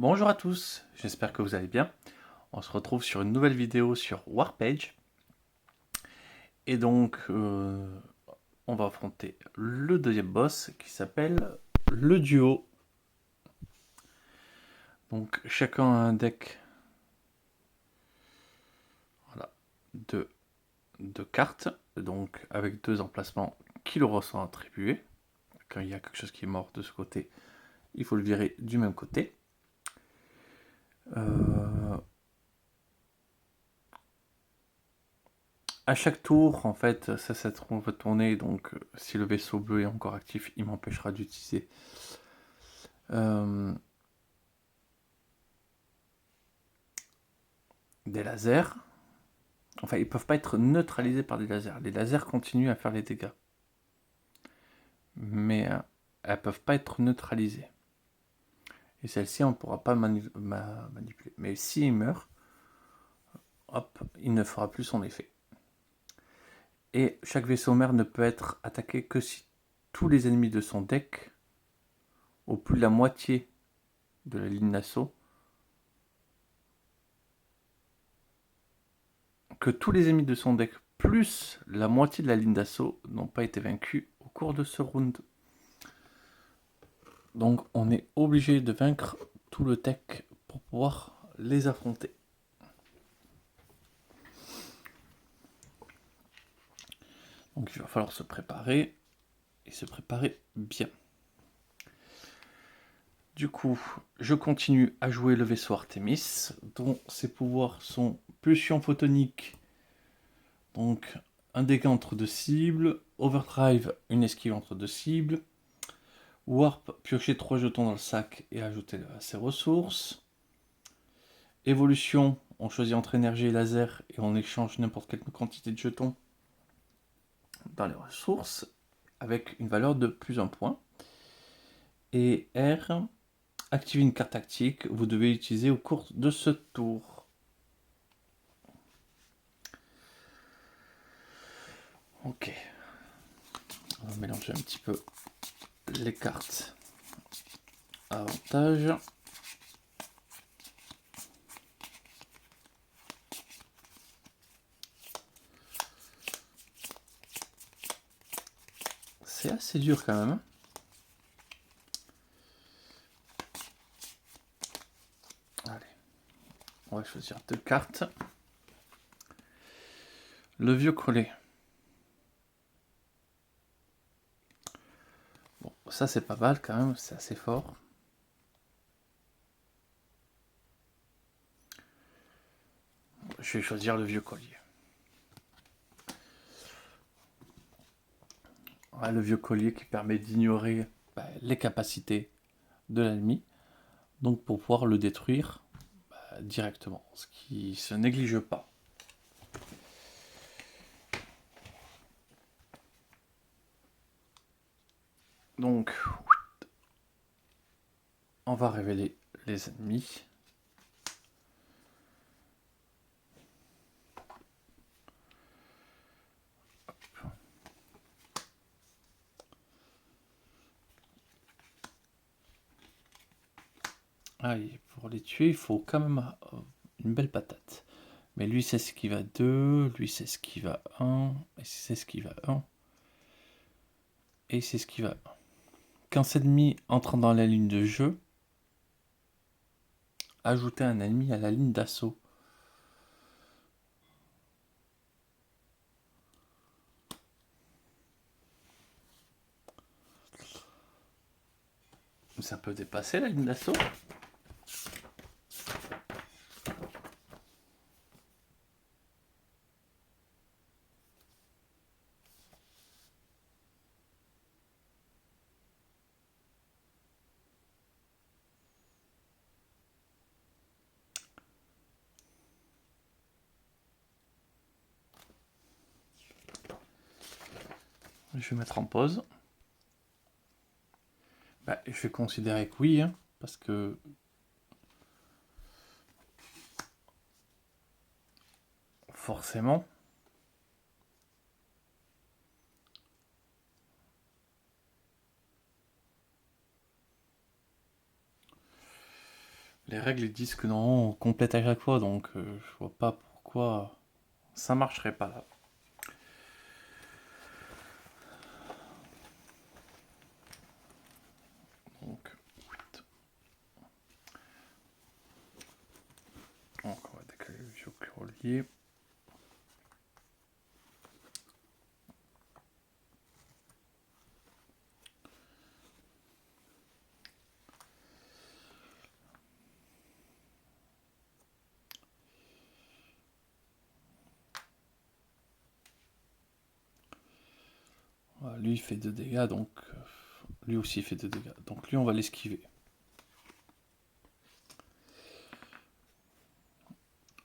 Bonjour à tous, j'espère que vous allez bien. On se retrouve sur une nouvelle vidéo sur Warpage. Et donc, on va affronter le deuxième boss qui s'appelle le duo. Donc, chacun a un deck voilà, de cartes, donc avec deux emplacements qui leur sont attribués. Quand il y a quelque chose qui est mort de ce côté, il faut le virer du même côté. À chaque tour, en fait, ça va tourner, donc si le vaisseau bleu est encore actif, il m'empêchera d'utiliser des lasers. Enfin, ils peuvent pas être neutralisés par des lasers. Les lasers continuent à faire les dégâts. Mais elles peuvent pas être neutralisées. Et celle-ci, on ne pourra pas manipuler. Mais s'il meurt, hop, il ne fera plus son effet. Et chaque vaisseau mère ne peut être attaqué que si tous les ennemis de son deck, au plus de la moitié de la ligne d'assaut, que tous les ennemis de son deck plus la moitié de la ligne d'assaut n'ont pas été vaincus au cours de ce round. Donc on est obligé de vaincre tout le deck pour pouvoir les affronter. Donc il va falloir se préparer et se préparer bien. Du coup, je continue à jouer le vaisseau Artemis, dont ses pouvoirs sont pulsion photonique, donc un dégât entre deux cibles, overdrive, une esquive entre deux cibles, warp, piocher 3 jetons dans le sac et ajouter à ses ressources, évolution, on choisit entre énergie et laser et on échange n'importe quelle quantité de jetons dans les ressources avec une valeur de plus 1 point. Et R, activer une carte tactique, vous devez l'utiliser au cours de ce tour. Ok. On va mélanger un petit peu les cartes. Avantage. C'est assez dur quand même. Allez. On va choisir 2 cartes. Le vieux collet. Bon, ça c'est pas mal quand même, c'est assez fort. Je vais choisir le vieux collier. Ouais, le vieux collier qui permet d'ignorer les capacités de l'ennemi, donc pour pouvoir le détruire directement, ce qui se néglige pas. Donc, on va révéler les ennemis. Ah, et pour les tuer, il faut quand même une belle patate. Mais lui, c'est ce qui va 2, lui, c'est ce qui va 1, et c'est ce qui va 1, et c'est ce qui va 1. Quand cet ennemi entre dans la ligne de jeu, ajoutez un ennemi à la ligne d'assaut. Ça peut dépasser la ligne d'assaut. Je vais mettre en pause. Je vais considérer que oui, hein, parce que forcément, Les règles ils disent que non, on complète à chaque fois, donc je vois pas pourquoi ça marcherait pas là. Donc, 8. Donc on va décaler le vieux relié. Voilà, lui il fait 2 dégâts, donc lui aussi il fait 2 dégâts. Donc lui on va l'esquiver.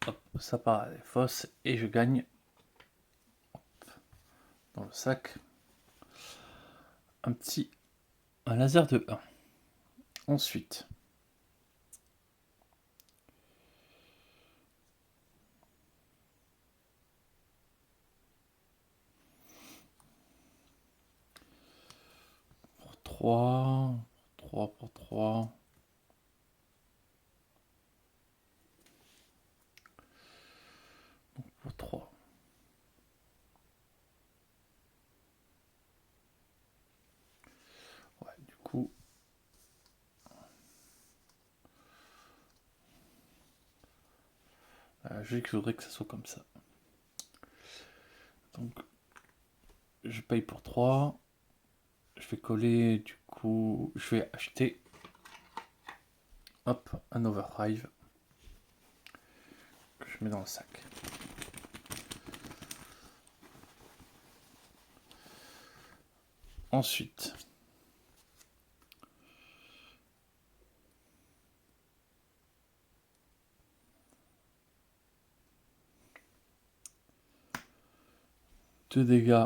Hop, ça part à des fosses et je gagne dans le sac un laser de 1. Ensuite, pour 3, 3 pour 3. Donc pour 3. Ouais, du coup, je voudrais que ça soit comme ça. Donc, je paye pour 3. Je vais coller, du coup, je vais acheter, hop, un overdrive que je mets dans le sac. Ensuite, deux dégâts.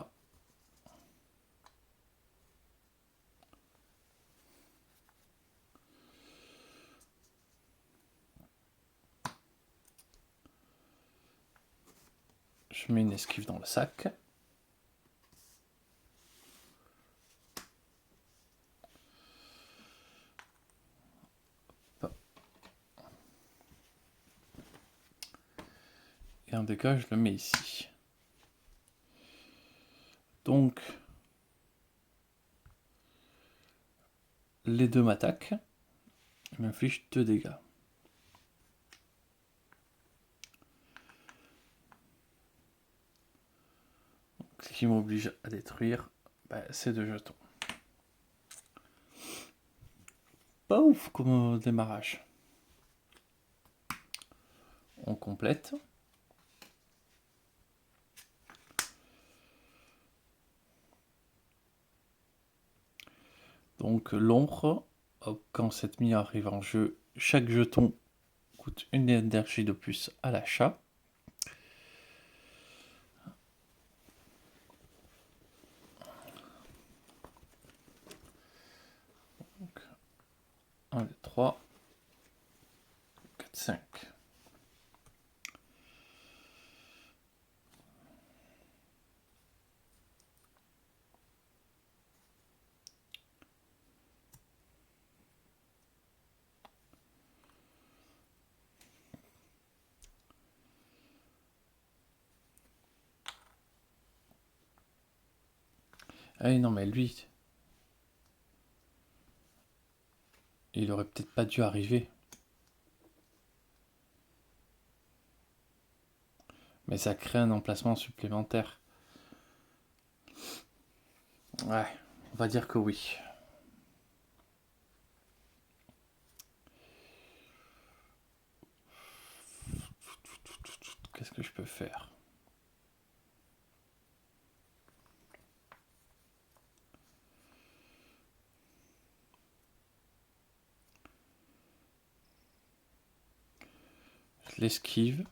Je mets une esquive dans le sac. Et un dégât, je le mets ici. Donc, les deux m'attaquent. Ils m'infligent 2 dégâts. Donc, ce qui m'oblige à détruire, ces 2 jetons. Pas ouf comme démarrage. On complète. Donc l'ombre, quand cette mise arrive en jeu, chaque jeton coûte une énergie de plus à l'achat. Donc 1, 2, 3, 4, 5. Ah non mais lui, il aurait peut-être pas dû arriver. Mais ça crée un emplacement supplémentaire. Ouais, on va dire que oui. Qu'est-ce que je peux faire? Je l'esquive.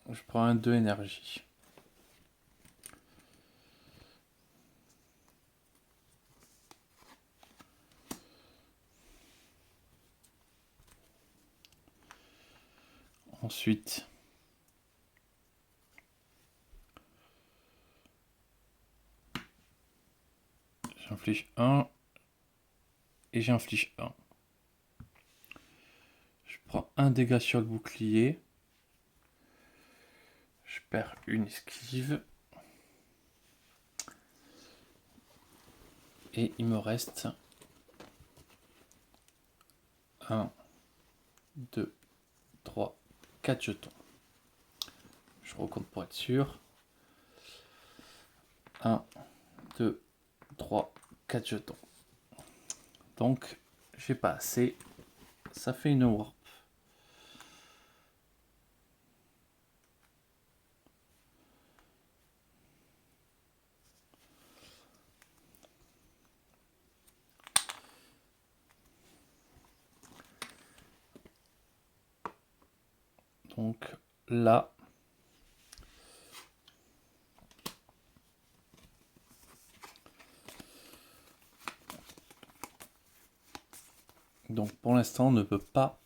Je prends un 2 énergie. Ensuite, j'inflige 1 et j'inflige 1. prends un dégât sur le bouclier. Je perds une esquive. Et il me reste 1, 2, 3, 4 jetons. Je recompte pour être sûr. 1, 2, 3, 4 jetons. Donc, j'ai pas assez. Ça fait une warp. Donc là, donc pour l'instant on ne peut pas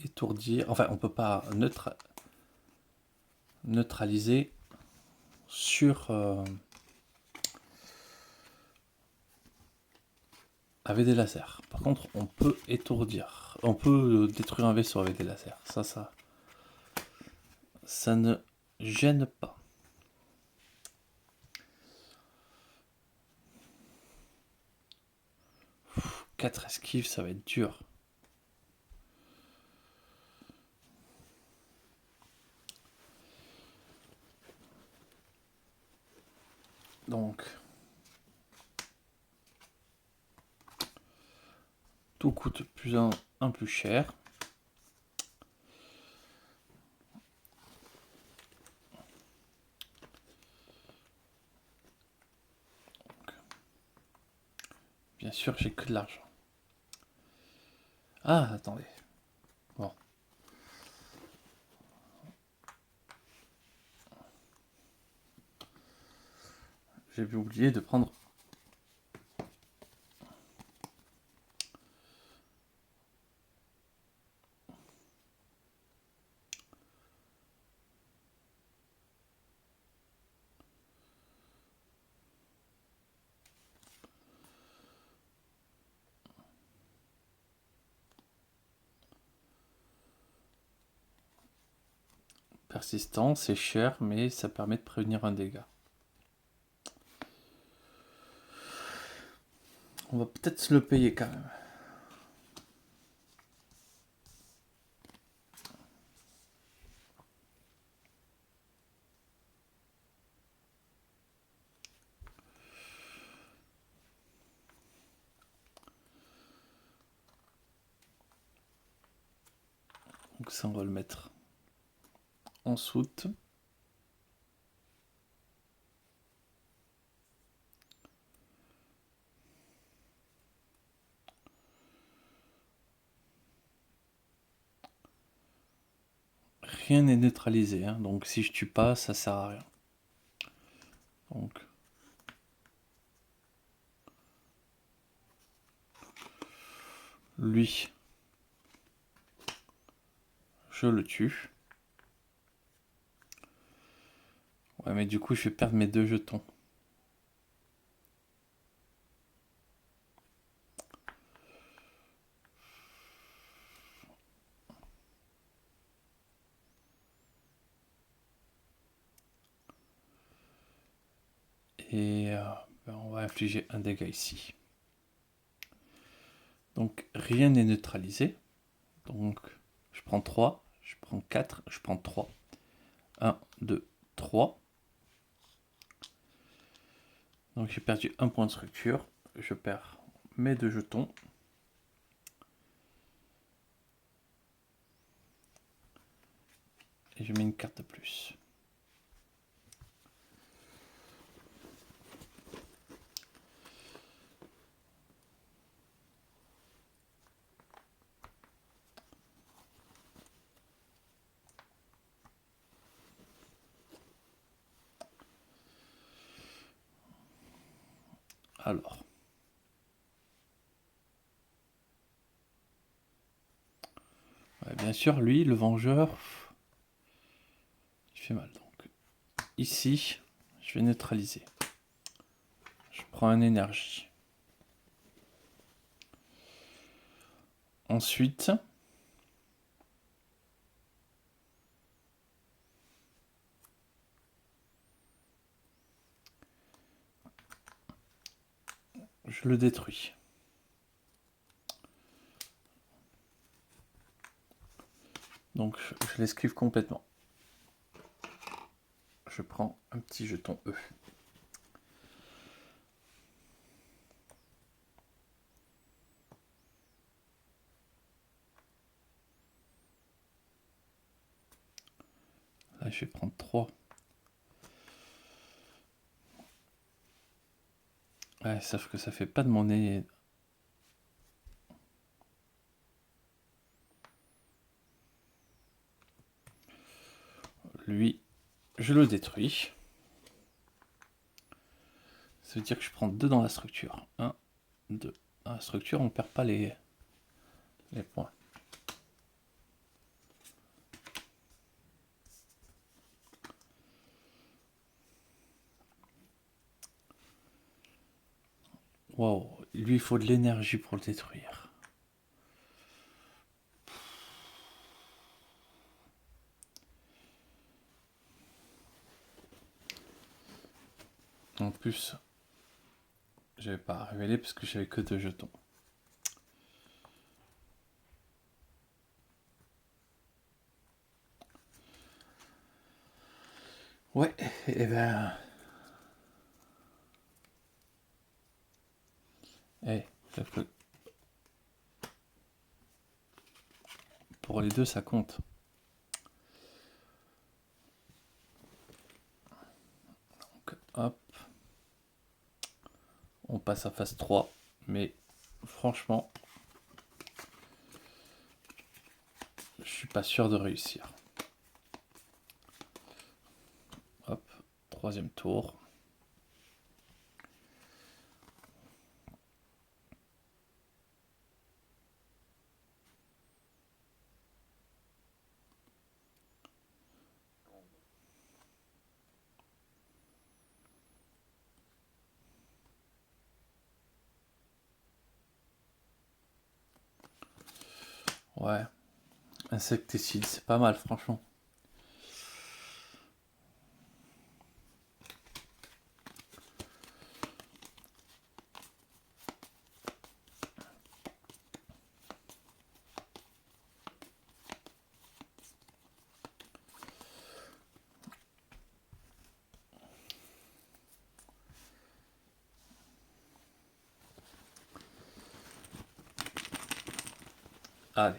étourdir, enfin on peut pas neutraliser sur avec des lasers. Par contre on peut étourdir, on peut détruire un vaisseau avec des lasers. Ça ne gêne pas. 4 esquives, ça va être dur. Donc, tout coûte un plus cher. Donc, bien sûr, j'ai que de l'argent. Ah, attendez. Bon. J'ai oublié de prendre. Persistant, c'est cher, mais ça permet de prévenir un dégât. On va peut-être se le payer quand même. Donc ça, on va le mettre en soute. Rien n'est neutralisé, hein, donc si je tue pas, ça sert à rien. Donc lui, je le tue. Ouais, mais du coup, je vais perdre mes 2 jetons. Et on va infliger un dégât ici. Donc rien n'est neutralisé. Donc je prends 3, je prends 4, je prends 3. 1, 2, 3. Donc j'ai perdu un point de structure. Je perds mes 2 jetons. Et je mets une carte de plus. Alors. Ouais, bien sûr, lui, le vengeur, il fait mal. Donc ici, je vais neutraliser. Je prends une énergie. Ensuite, je le détruis. Donc je l'esquive complètement. Je prends un petit jeton E. Là, je vais prendre 3. Ouais, sauf que ça fait pas de monnaie. Lui, je le détruis. Ça veut dire que je prends 2 dans la structure. 1, 2. Dans la structure, on perd pas les points. Wow, lui, il faut de l'énergie pour le détruire. En plus, je vais pas révéler parce que j'avais que 2 jetons. Ouais, et ben... pour les deux, ça compte. Donc, hop. On passe à phase 3. Mais franchement, je suis pas sûr de réussir. Hop, 3e tour. Ouais, insecticide, c'est pas mal, franchement. Allez.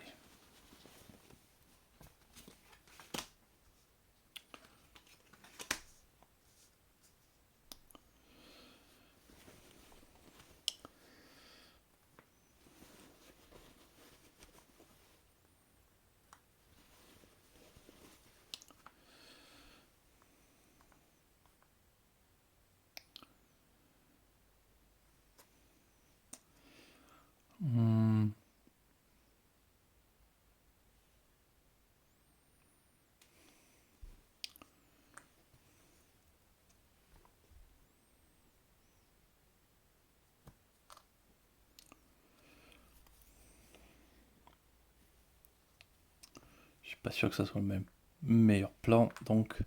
Je suis pas sûr que ça soit le même meilleur plan, donc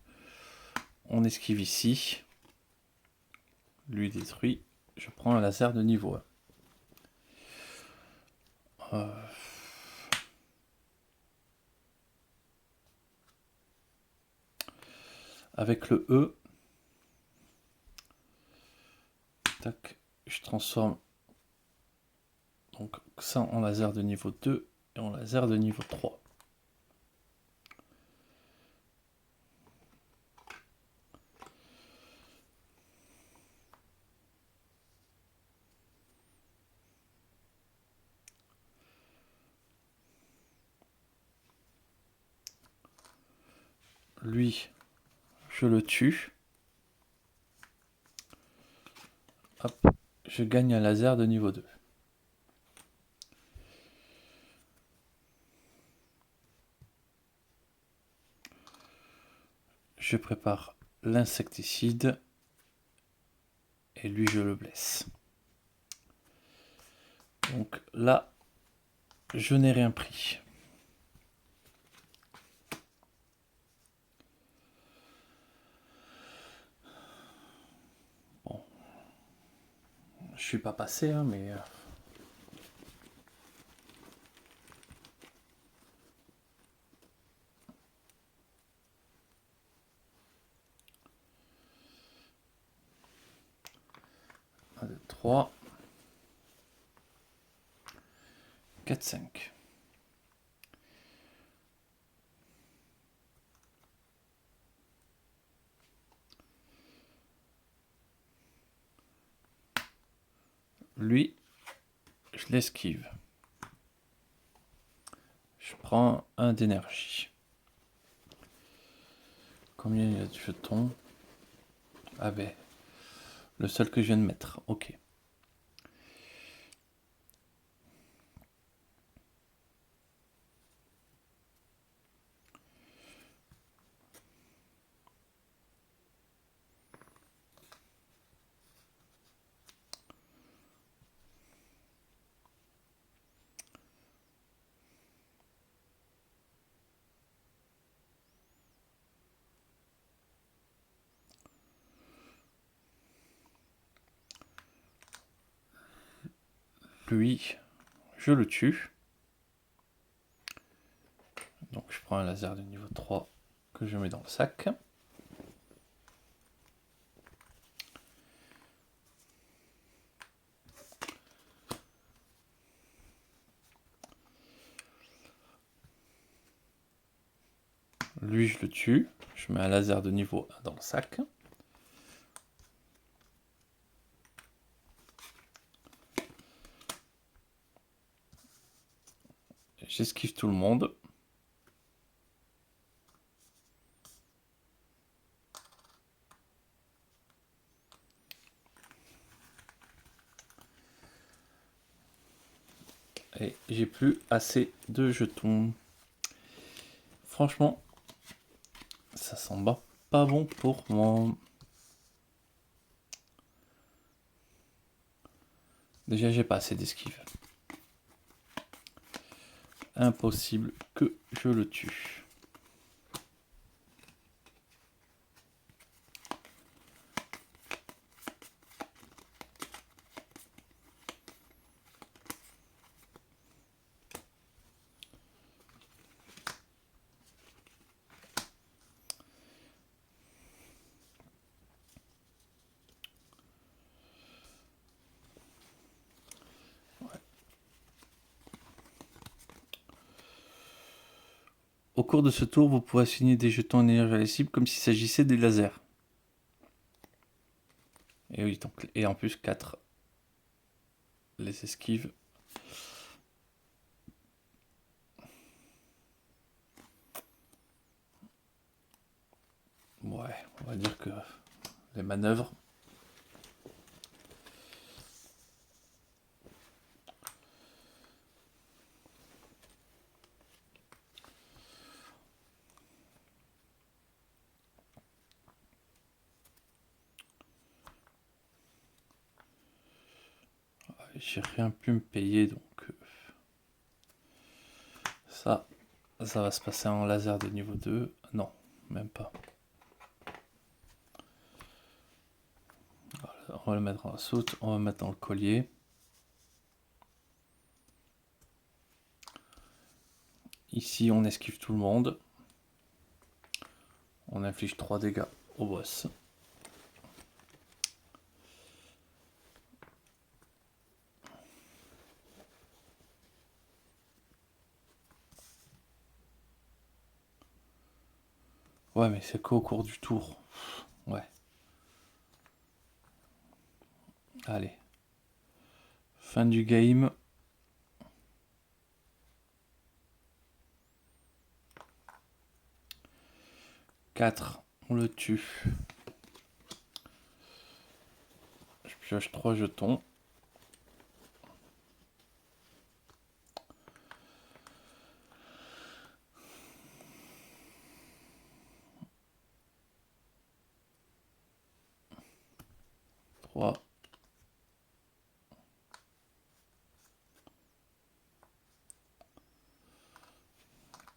on esquive ici. Lui détruit. Je prends un laser de niveau 1. Avec le E, tac, je transforme donc ça en laser de niveau 2 et en laser de niveau 3. Lui, je le tue. Hop, je gagne un laser de niveau 2. Je prépare l'insecticide et lui je le blesse. Donc là, Je n'ai rien pris. Bon. Je suis pas passé, hein, mais... Un, deux, 3, 4, 5. Lui, je l'esquive. Je prends un d'énergie. Combien il y a de jetons? Ah ben, le seul que je viens de mettre. Ok. Lui, je le tue. Donc je prends un laser de niveau 3 que je mets dans le sac. Lui, je le tue. Je mets un laser de niveau 1 dans le sac. J'esquive tout le monde. Et j'ai plus assez de jetons. Franchement, ça sent pas bon pour moi. Déjà, j'ai pas assez d'esquive. Impossible que je le tue. Au cours de ce tour, vous pouvez assigner des jetons en énergie à la cible comme s'il s'agissait des lasers. Et oui, donc, et en plus 4 les esquives. Ouais, on va dire que les manœuvres. J'ai rien pu me payer, donc ça va se passer en laser de niveau 2. Non, même pas. Voilà, on va le mettre dans la soute, on va le mettre dans le collier. Ici, on esquive tout le monde. On inflige 3 dégâts au boss. Ouais, mais c'est qu'au cours du tour. Ouais. Allez. Fin du game. Quatre, on le tue. Je pioche 3 jetons. Trois.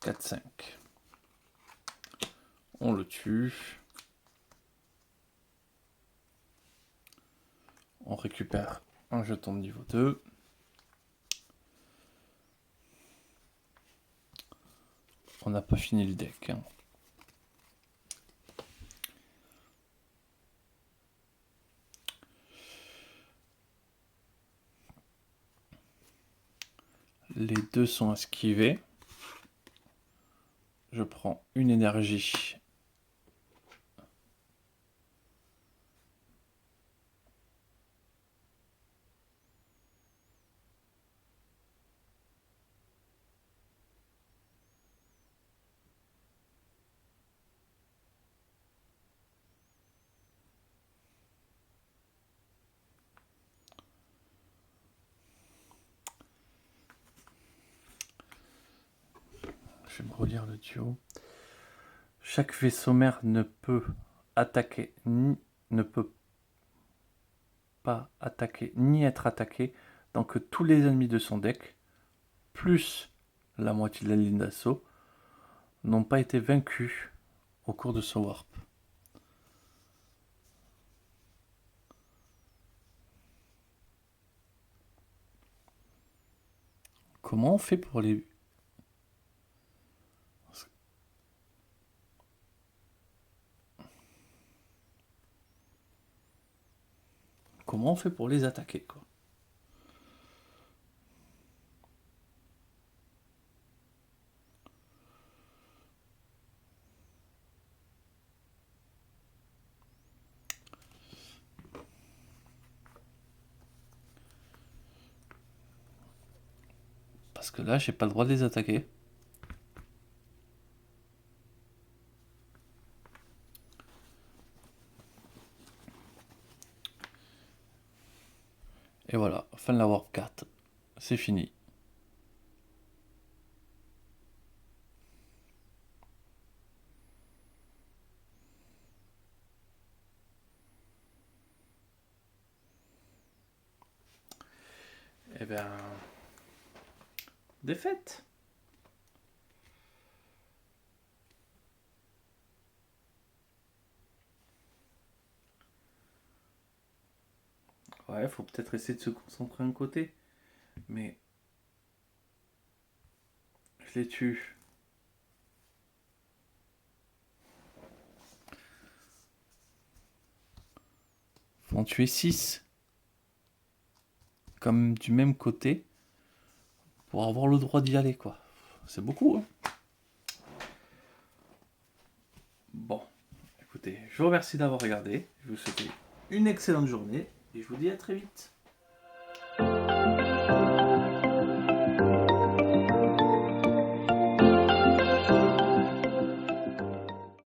4-5. On le tue. On récupère un jeton de niveau 2. On n'a pas fini le deck. Hein. Les deux sont esquivés. Je prends une énergie. Je vais me relire le duo. Chaque vaisseau mère ne peut pas attaquer ni être attaqué tant que tous les ennemis de son deck, plus la moitié de la ligne d'assaut, n'ont pas été vaincus au cours de son warp. Comment on fait pour les... Comment on fait pour les attaquer, quoi? Parce que là, j'ai pas le droit de les attaquer. Et voilà, fin de la Warp 4. C'est fini. Eh bien... Défaite. Ouais, faut peut-être essayer de se concentrer d'un côté. Mais... Je les tue. Faut en tuer 6. Comme du même côté. Pour avoir le droit d'y aller, quoi. C'est beaucoup, hein. Bon. Écoutez, je vous remercie d'avoir regardé. Je vous souhaite une excellente journée. Et je vous dis à très vite.